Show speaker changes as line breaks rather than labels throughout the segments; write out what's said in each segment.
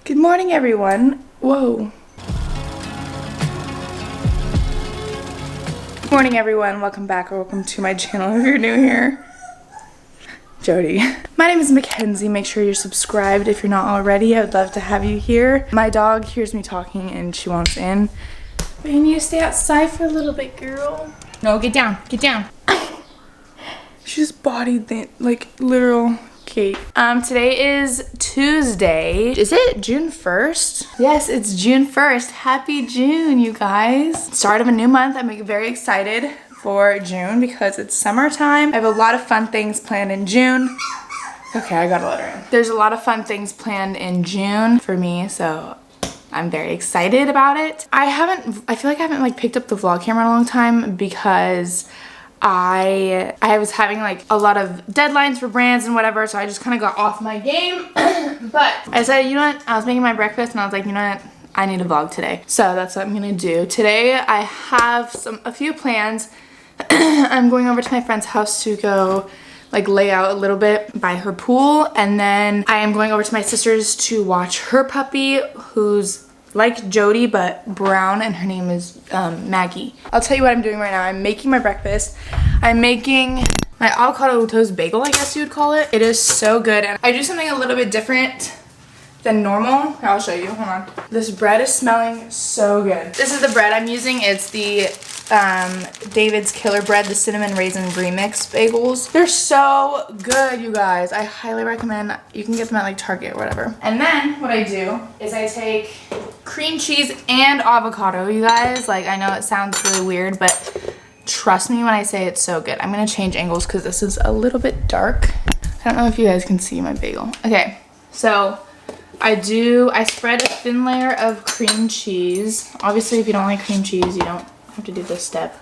Good morning, everyone. Whoa. Good morning, everyone. Welcome back or welcome to my channel if you're new here. Jody. My name is Mackenzie. Make sure you're subscribed if you're not already. I would love to have you here. My dog hears me talking and she wants in. But you need to stay outside for a little bit, girl. No, get down. Get down. She just bodied the, like, literal Kate. Today is Tuesday. Is it June 1st? Yes, it's June 1st. Happy June, you guys. Start of a new month. I'm very excited for June because it's summertime. I have a lot of fun things planned in June. Okay, I gotta let her in. There's a lot of fun things planned in June for me, so I'm very excited about it. I feel like I haven't like picked up the vlog camera in a long time because I was having like a lot of deadlines for brands and whatever, so I just kind of got off my game. But I said, you know what? I was making my breakfast and I was like, you know what? I need a vlog today. So that's what I'm gonna do. Today I have a few plans. I'm going over to my friend's house to go like lay out a little bit by her pool, and then I am going over to my sister's to watch her puppy, who's like Jody but brown, and her name is Maggie. I'll tell you what I'm doing right now. I'm making my breakfast. I'm making my avocado toast bagel, I guess you would call it. It is so good, and I do something a little bit different than normal. Here, I'll show you. Hold on. This bread is smelling so good. This is the bread I'm using. It's the David's Killer Bread, the cinnamon raisin remix bagels. They're so good, you guys. I highly recommend. You can get them at like Target or whatever. And then what I do is I take cream cheese and avocado, you guys. Like, I know it sounds really weird, but trust me when I say it's so good. I'm gonna change angles because this is a little bit dark. I don't know if you guys can see my bagel. Okay, so I spread a thin layer of cream cheese. Obviously, if you don't like cream cheese, you don't have to do this step,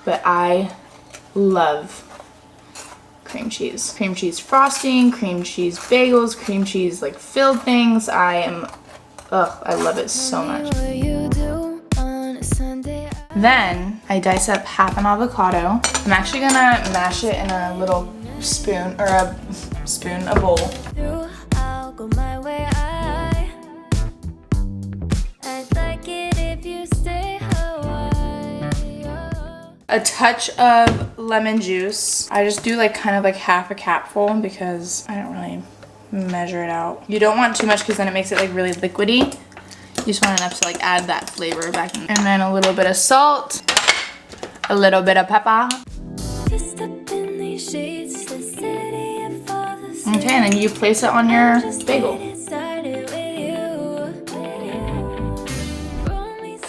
but I love cream cheese. Cream cheese frosting, cream cheese bagels, cream cheese like filled things. I love it so much. Then I dice up half an avocado. I'm actually gonna mash it in a little spoon, or a bowl. A touch of lemon juice. I just do like kind of like half a capful because I don't really measure it out. You don't want too much because then it makes it like really liquidy. You just want enough to like add that flavor back in. And then a little bit of salt, a little bit of pepper. Okay, and then you place it on your bagel.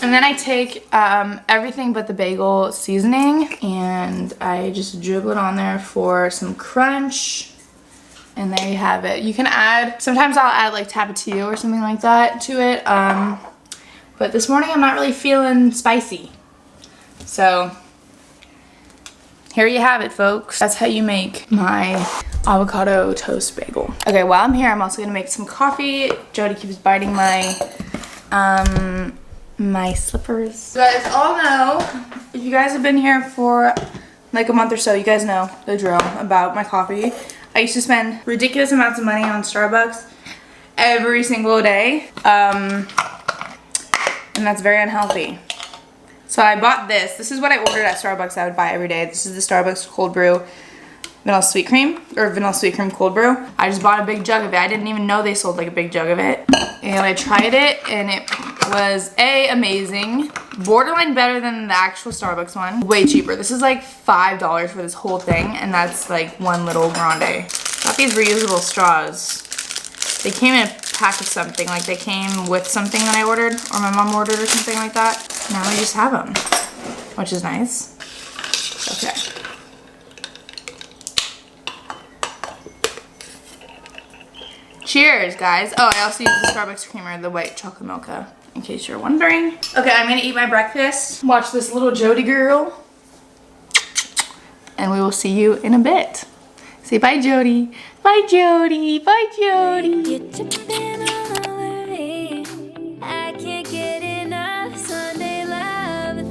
And then I take everything but the bagel seasoning and I just dribble it on there for some crunch. And there you have it. You can add, sometimes I'll add like Tapatio or something like that to it. But this morning I'm not really feeling spicy. So here you have it, folks. That's how you make my avocado toast bagel. Okay, while I'm here, I'm also gonna make some coffee. Jody keeps biting my slippers. You guys all know, if you guys have been here for like a month or so, you guys know the drill about my coffee. I used to spend ridiculous amounts of money on Starbucks every single day, and that's very unhealthy. So I bought this. This is what I ordered at Starbucks I would buy every day. This is the Starbucks cold brew vanilla sweet cream, or vanilla sweet cream cold brew. I just bought a big jug of it. I didn't even know they sold like a big jug of it. And I tried it and it was amazing. Borderline better than the actual Starbucks one. Way cheaper. This is like $5 for this whole thing, and that's like one little grande. Got these reusable straws. They came in a pack of something, like they came with something that I ordered, or my mom ordered or something like that. Now I just have them, which is nice. Okay. Cheers, guys. Oh, I also use the Starbucks creamer, the white chocolate mocha, in case you're wondering. Okay, I'm gonna eat my breakfast, watch this little Jody girl, and we will see you in a bit. Say bye, Jody. Bye, Jody. Bye, Jody.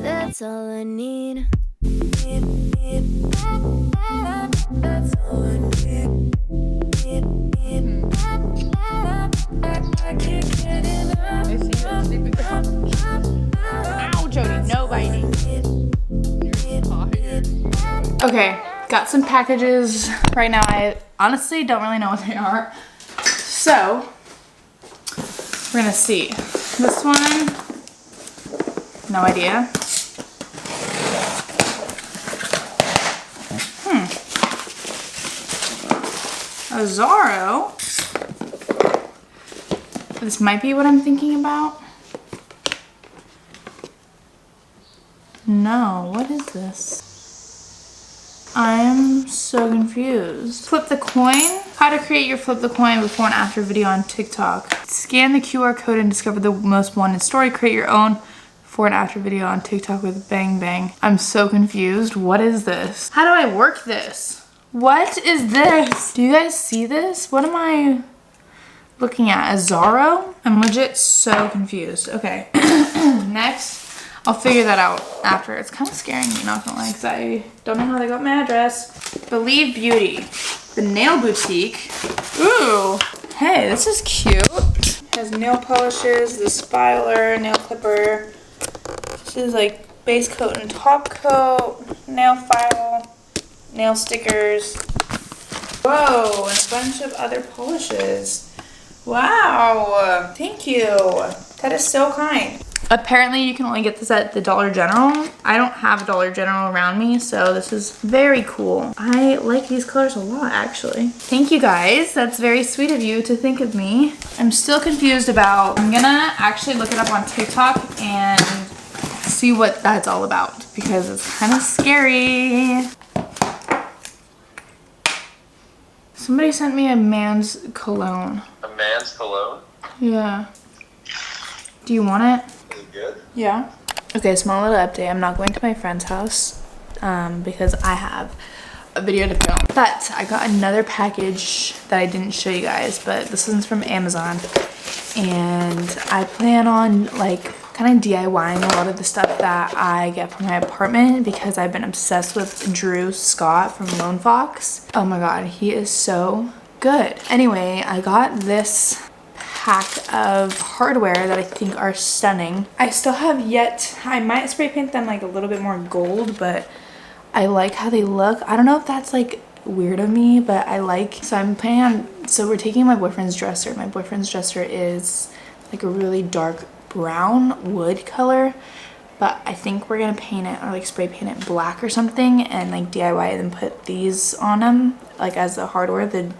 That's all I need. That's all I need. I can't get Okay, got some packages right now. I honestly don't really know what they are. So, we're gonna see. This one, no idea. A Zoro. This might be what I'm thinking about. No, what is this? I'm so confused. Flip the coin? How to create your flip the coin before and after video on TikTok. Scan the QR code and discover the most wanted story. Create your own before and after video on TikTok with Bang Bang. I'm so confused. What is this? How do I work this? What is this? Do you guys see this? What am I looking at? A Zoro? I'm legit so confused. Okay. Next. I'll figure that out after. It's kind of scaring me, not gonna lie, because I don't know how they got my address. Believe Beauty. The Nail Boutique. Ooh. Hey, this is cute. It has nail polishes, this filer, nail clipper. This is like base coat and top coat, nail file, nail stickers. Whoa, and a bunch of other polishes. Wow. Thank you. That is so kind. Apparently you can only get this at the Dollar General. I don't have a Dollar General around me, so this is very cool. I like these colors a lot, actually. Thank you guys. That's very sweet of you to think of me. I'm still confused about, I'm gonna actually look it up on TikTok and see what that's all about because it's kind of scary. Somebody sent me a man's cologne.
A man's cologne?
Yeah. Do you want it?
Is it good?
Yeah. Okay, small little update. I'm not going to my friend's house because I have a video to film. But I got another package that I didn't show you guys, but this one's from Amazon. And I plan on like kind of DIYing a lot of the stuff that I get from my apartment because I've been obsessed with Drew Scott from Lone Fox. Oh my god, he is so good. Anyway, I got this pack of hardware that I think are stunning. I still have yet, I might spray paint them like a little bit more gold, but I like how they look. I don't know if that's like weird of me, but I like, so I'm planning on, so we're taking my boyfriend's dresser. My boyfriend's dresser is like a really dark brown wood color, but I think we're gonna paint it or like spray paint it black or something and like DIY it and put these on them like as the hardware, the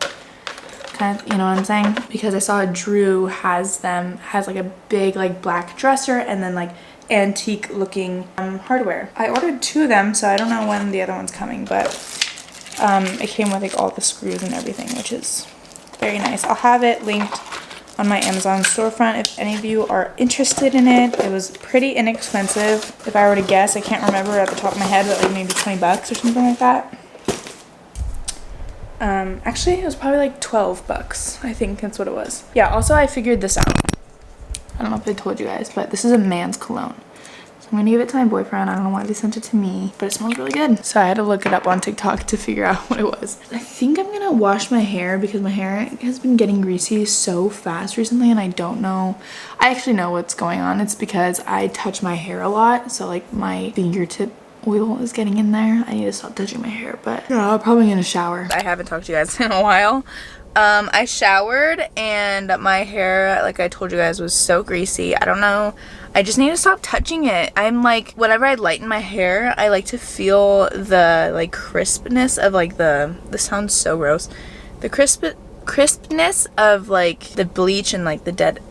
kind of, you know what I'm saying? Because I saw Drew has like a big like black dresser and then like antique looking hardware. I ordered 2 of them, so I don't know when the other one's coming, but it came with like all the screws and everything, which is very nice. I'll have it linked on my Amazon storefront if any of you are interested in it. It was pretty inexpensive. If I were to guess, I can't remember at the top of my head, but like maybe 20 bucks or something like that. Actually it was probably like 12 bucks. I think that's what it was. Yeah, also I figured this out. I don't know if I told you guys, but this is a man's cologne. So I'm gonna give it to my boyfriend. I don't know why they sent it to me, but it smells really good. So I had to look it up on TikTok to figure out what it was. I think I'm gonna wash my hair because my hair has been getting greasy so fast recently and I don't know. I actually know what's going on. It's because I touch my hair a lot. So like my fingertip oil is getting in there. I need to stop touching my hair, but yeah, I'm probably gonna shower. I haven't talked to you guys in a while. I showered and my hair, like I told you guys, was so greasy. I don't know. I just need to stop touching it. I'm like, whenever I lighten my hair, I like to feel the like crispness of like this sounds so gross. The crispness of like the bleach and like the dead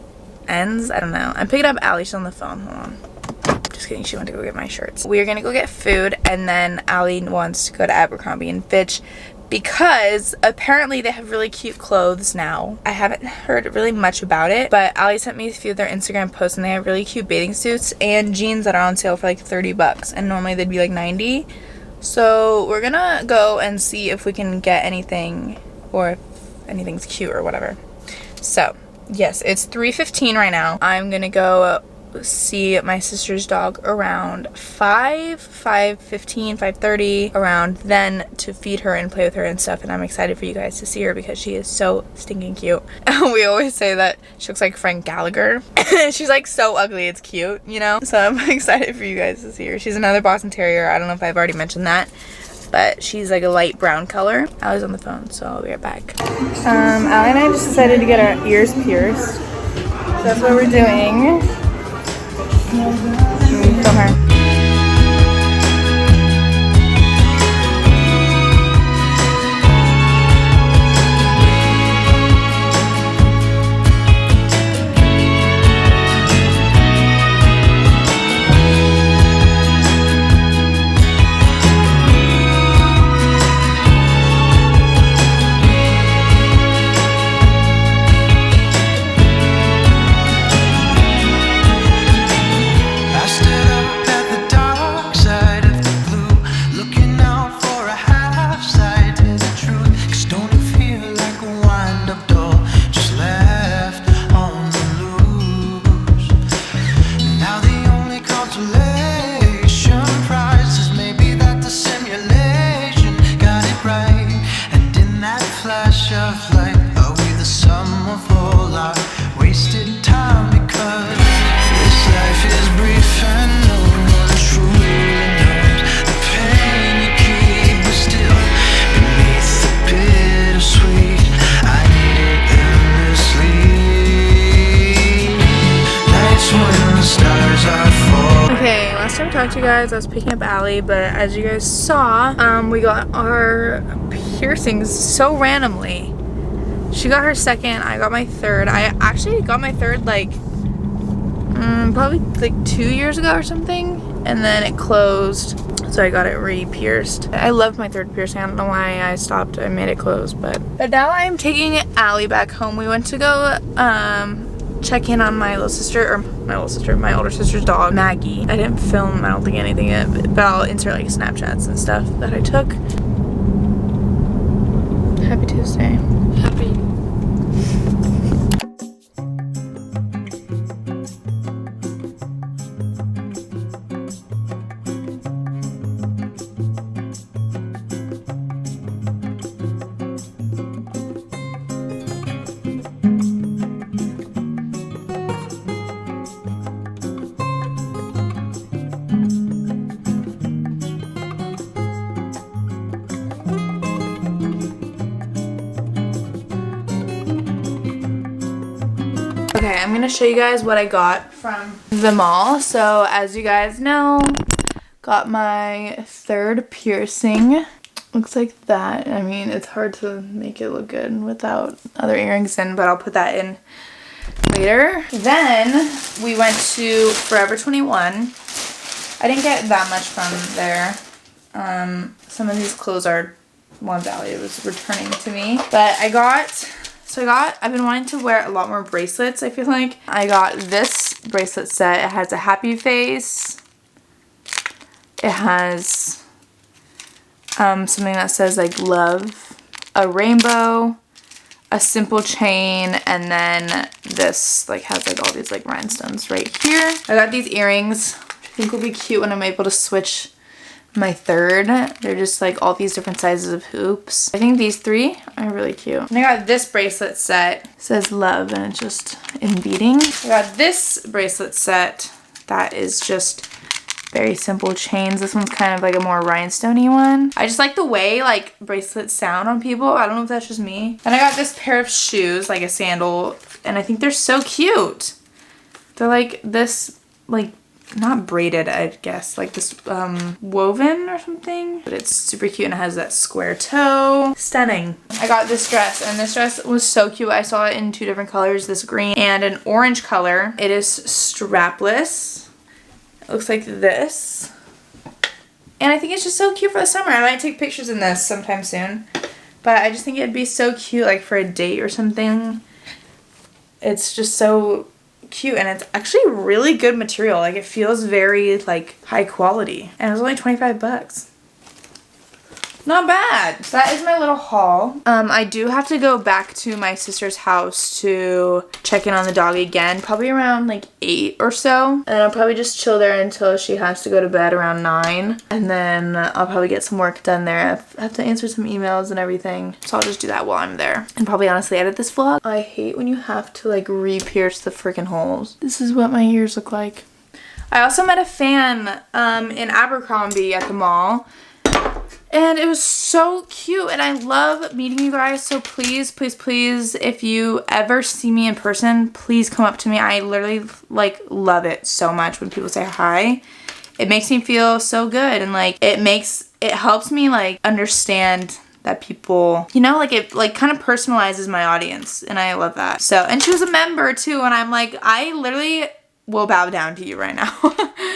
ends. I don't know. I'm picking up Allie. She's on the phone. Hold on. Just kidding, she went to go get my shirts. We're gonna go get food and then Allie wants to go to Abercrombie and Fitch because apparently they have really cute clothes now. I haven't heard really much about it, but Allie sent me a few of their Instagram posts and they have really cute bathing suits and jeans that are on sale for like 30 bucks and normally they'd be like 90. So we're gonna go and see if we can get anything or if anything's cute or whatever. So yes, it's 3:15 right now. I'm gonna go see my sister's dog around 5:15, 5:30, around then to feed her and play with her and stuff, and I'm excited for you guys to see her because she is so stinking cute. We always say that she looks like Frank Gallagher. She's like so ugly, it's cute, you know? So I'm excited for you guys to see her. She's another Boston Terrier. I don't know if I've already mentioned that. but she's like a light brown color. I was on the phone, so I'll be right back. Allie and I just decided to get our ears pierced. So that's what we're doing. Film her. To you guys, I was picking up Allie, but as you guys saw, we got our piercings so randomly. She got her second, I got my third. I actually got my third like probably like 2 years ago or something, and then it closed, so I got it re-pierced. I love my third piercing. I don't know why I stopped. I made it close, but now I'm taking Allie back home. We went to go check in on my older sister's dog, Maggie. I didn't film, I don't think, anything of it, but I'll insert like Snapchats and stuff that I took. Happy Tuesday. Happy. Okay, I'm gonna show you guys what I got from the mall. So as you guys know, got my third piercing. Looks like that. I mean, it's hard to make it look good without other earrings in, but I'll put that in later. Then we went to Forever 21. I didn't get that much from there. Some of these clothes are ones Allie was returning to me, but I've been wanting to wear a lot more bracelets, I feel like. I got this bracelet set. It has a happy face. It has something that says like love, a rainbow, a simple chain, and then this like has like all these like rhinestones right here. I got these earrings, which I think will be cute when I'm able to switch my third. They're just like all these different sizes of hoops. I think these three are really cute. And I got this bracelet set. It says love and it's just in beading. I got this bracelet set that is just very simple chains. This one's kind of like a more rhinestoney one. I just like the way like bracelets sound on people. I don't know if that's just me. And I got this pair of shoes, like a sandal, and I think they're so cute. They're like this, like not braided, I guess, like this woven or something, but it's super cute and it has that square toe. Stunning. I got this dress, and this dress was so cute. I saw it in 2 different colors, this green and an orange color. It is strapless. It looks like this, and I think it's just so cute for the summer. I might take pictures in this sometime soon, but I just think it'd be so cute like for a date or something. It's just so cute, and it's actually really good material. Like it feels very like high quality, and it was only 25 bucks. Not bad. So that is my little haul. I do have to go back to my sister's house to check in on the dog again, probably around like 8 or so. And I'll probably just chill there until she has to go to bed around 9. And then I'll probably get some work done there. I have to answer some emails and everything. So I'll just do that while I'm there. And probably honestly edit this vlog. I hate when you have to like re-pierce the freaking holes. This is what my ears look like. I also met a fan in Abercrombie at the mall. And it was so cute, and I love meeting you guys. So please, please, please, if you ever see me in person, please come up to me. I literally like love it so much when people say hi. It makes me feel so good, and like it helps me like understand that people, you know, like it like kind of personalizes my audience, and I love that. So, and she was a member too, and I'm like, I literally will bow down to you right now.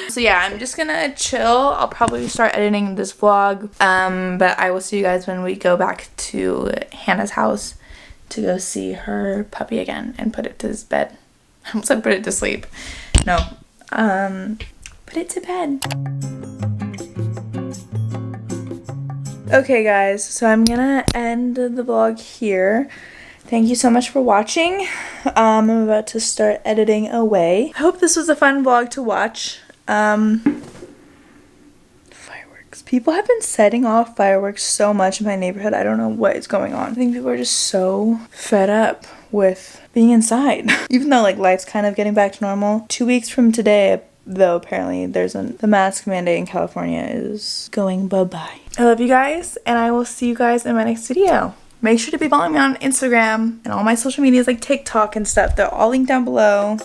So yeah, I'm just gonna chill. I'll probably start editing this vlog, but I will see you guys when we go back to Hannah's house to go see her puppy again and put it to his bed. I almost said put it to sleep. No, put it to bed. Okay guys, so I'm gonna end the vlog here. Thank you so much for watching. I'm about to start editing away. I hope this was a fun vlog to watch. Fireworks. People have been setting off fireworks so much in my neighborhood. I don't know what is going on. I think people are just so fed up with being inside. Even though like life's kind of getting back to normal. 2 weeks from today, though, apparently the mask mandate in California is going bye-bye. I love you guys, and I will see you guys in my next video. Make sure to be following me on Instagram and all my social medias like TikTok and stuff. They're all linked down below.